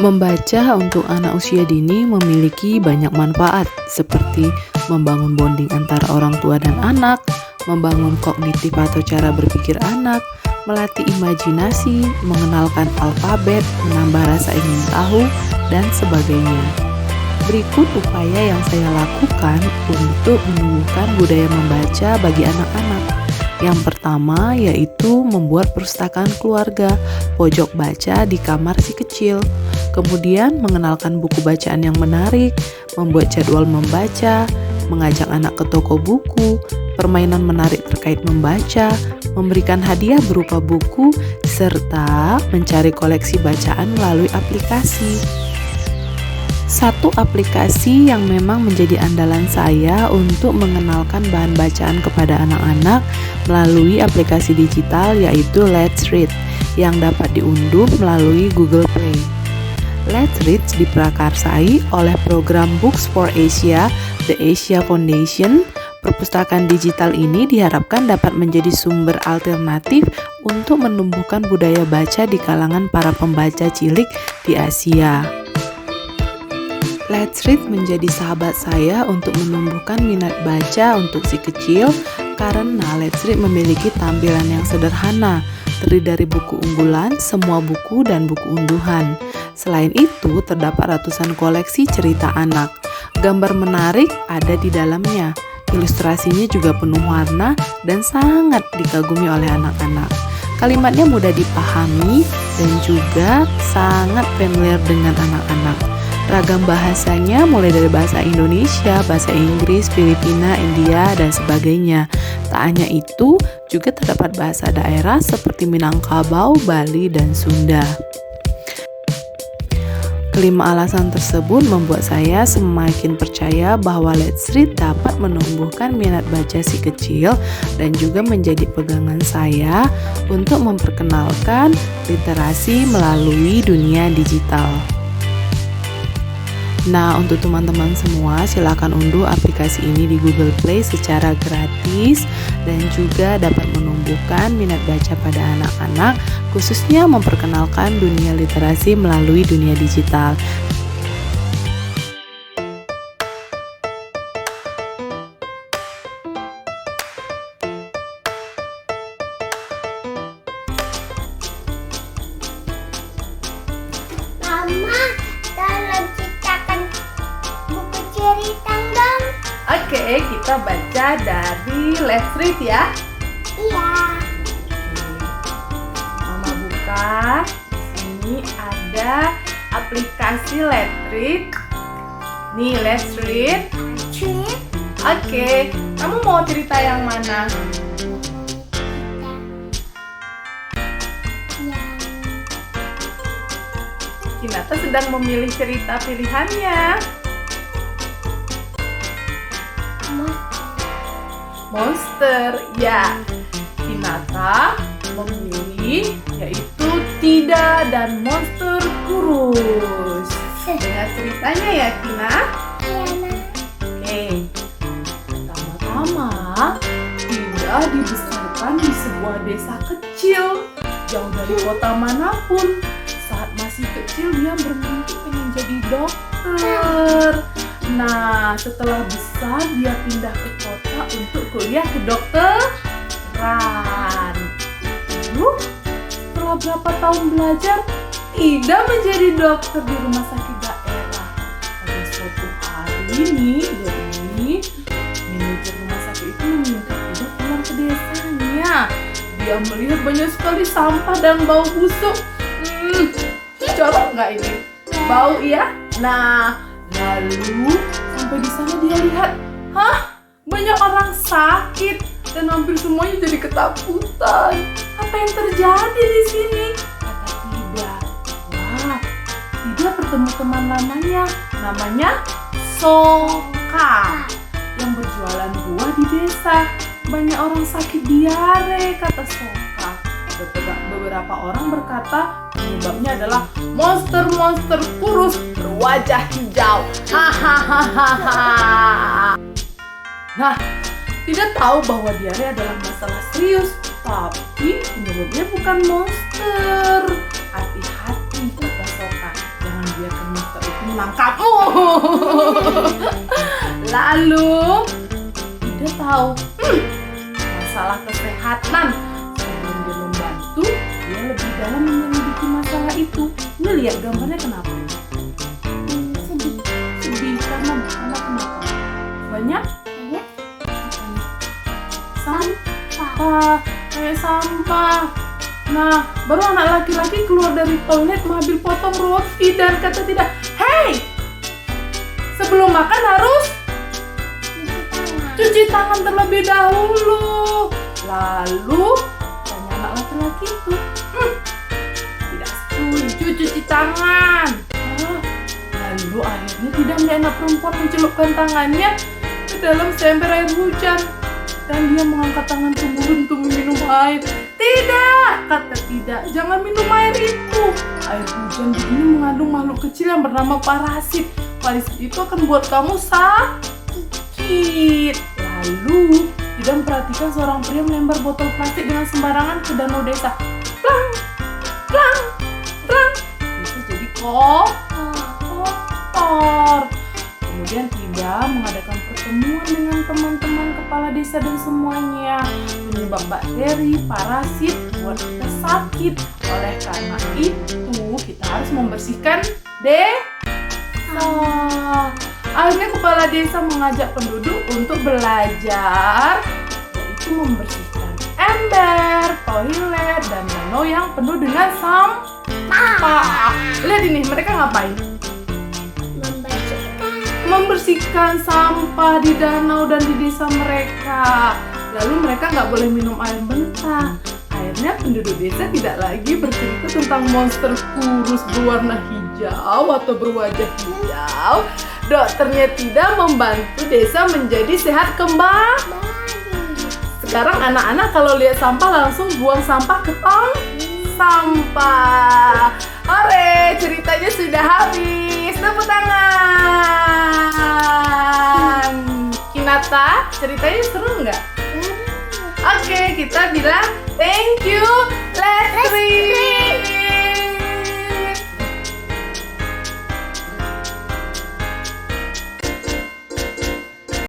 Membaca untuk anak usia dini memiliki banyak manfaat, seperti membangun bonding antara orang tua dan anak, membangun kognitif atau cara berpikir anak, melatih imajinasi, mengenalkan alfabet, menambah rasa ingin tahu, dan sebagainya. Berikut upaya yang saya lakukan untuk menumbuhkan budaya membaca bagi anak-anak. Yang pertama yaitu membuat perpustakaan keluarga, pojok baca di kamar si kecil. Kemudian mengenalkan buku bacaan yang menarik, membuat jadwal membaca, mengajak anak ke toko buku, permainan menarik terkait membaca, memberikan hadiah berupa buku, serta mencari koleksi bacaan melalui aplikasi. Satu aplikasi yang memang menjadi andalan saya untuk mengenalkan bahan bacaan kepada anak-anak melalui aplikasi digital yaitu Let's Read yang dapat diunduh melalui Google Play. Let's Read diprakarsai oleh program Books for Asia, The Asia Foundation. Perpustakaan digital ini diharapkan dapat menjadi sumber alternatif untuk menumbuhkan budaya baca di kalangan para pembaca cilik di Asia. Let's Read menjadi sahabat saya untuk menumbuhkan minat baca untuk si kecil karena Let's Read memiliki tampilan yang sederhana, terdiri dari buku unggulan, semua buku, dan buku unduhan. Selain itu, terdapat ratusan koleksi cerita anak. Gambar menarik ada di dalamnya. Ilustrasinya juga penuh warna dan sangat dikagumi oleh anak-anak. Kalimatnya mudah dipahami dan juga sangat familiar dengan anak-anak. Ragam bahasanya mulai dari bahasa Indonesia, bahasa Inggris, Filipina, India, dan sebagainya. Tak hanya itu, juga terdapat bahasa daerah seperti Minangkabau, Bali, dan Sunda. Kelima alasan tersebut membuat saya semakin percaya bahwa Let's Read dapat menumbuhkan minat baca si kecil dan juga menjadi pegangan saya untuk memperkenalkan literasi melalui dunia digital. Nah, untuk teman-teman semua, silakan unduh aplikasi ini di Google Play secara gratis dan juga dapat menumbuhkan minat baca pada anak-anak, khususnya memperkenalkan dunia literasi melalui dunia digital. Oke, kita baca dari Let's Read ya. Iya. Mama buka. Di sini ada aplikasi Let's Read. Nih, Let's Read. Oke, kamu mau cerita yang mana? Hinata sedang memilih cerita pilihannya. Monster, ya. Hinata memilih yaitu Tidak dan Monster Kurus. Dengar ceritanya ya, Kina? Oke. Pertama-tama, Tidak dibesarkan di sebuah desa kecil, jauh dari kota manapun. Saat masih kecil, dia bermimpi pengen jadi dokter. Nah, setelah besar dia pindah ke kota untuk kuliah kedokteran. Lalu, setelah berapa tahun belajar, Tidak menjadi dokter di rumah sakit daerah. Pada suatu hari manajer rumah sakit itu meminta Tidak pulang ke desanya. Dia melihat banyak sekali sampah dan bau busuk. Jorok nggak ini? Bau ya? Nah, lalu sampai di sana dia lihat, banyak orang sakit dan hampir semuanya jadi ketakutan. Apa yang terjadi di sini? Kata Tidak. Wah, Tidak bertemu teman lamanya, namanya Soka, yang berjualan buah di desa. Banyak orang sakit diare, kata Soka. Beberapa orang berkata penyebabnya adalah monster-monster kurus berwajah hijau. Hahaha. Nah, Tidak tahu bahwa diare adalah masalah serius, penyebabnya bukan monster. Hati-hati, kata Soka. Jangan menangkapmu. Lalu dia tahu masalah kesehatan. Sebelum dia membantu, dia lebih dalam menyelidiki masalah itu. Ini lihat gambarnya kenapa? Sedih karena kenapa? Banyak sampah, kayak sampah. Nah, baru anak laki-laki keluar dari toilet mengambil potong roti dan kata tidak, "Hei, sebelum makan harus cuci tangan terlebih dahulu." Lalu tanya anak laki-laki itu, tidak setuju cuci tangan. Lalu akhirnya tidak melihat anak perempuan mencelupkan tangannya ke dalam seember air hujan. Dan dia mengangkat tangan ke mulut untuk meminum air. "Tidak," kata tidak, "jangan minum air itu. Air hujan begini mengandung makhluk kecil yang bernama parasit. Parasit itu akan buat kamu sakit." Lalu tidak memperhatikan seorang pria melempar botol plastik dengan sembarangan ke danau desa. Plang, plang, plang. Itu jadi kotor. Kemudian tidak mengadakan pertemuan dengan teman-teman kepala desa dan semuanya. Penyebab bakteri, parasit buat kita sakit. Oleh karena itu kita harus membersihkan desa. Akhirnya kepala desa mengajak penduduk untuk belajar, yaitu membersihkan ember, toilet, dan danau yang penuh dengan sampah. Lihat ini, mereka ngapain? Membersihkan sampah di danau dan di desa mereka. Lalu mereka nggak boleh minum air mentah. Akhirnya penduduk desa tidak lagi bercerita tentang monster kurus berwarna hijau atau berwajah hijau. Dokternya tidak membantu desa menjadi sehat kembali. Sekarang anak-anak kalau lihat sampah langsung buang sampah ke tong sampah. Hore, ceritanya sudah habis. Tepuk tangan. Kinata, ceritanya seru nggak? Oke, kita bilang thank you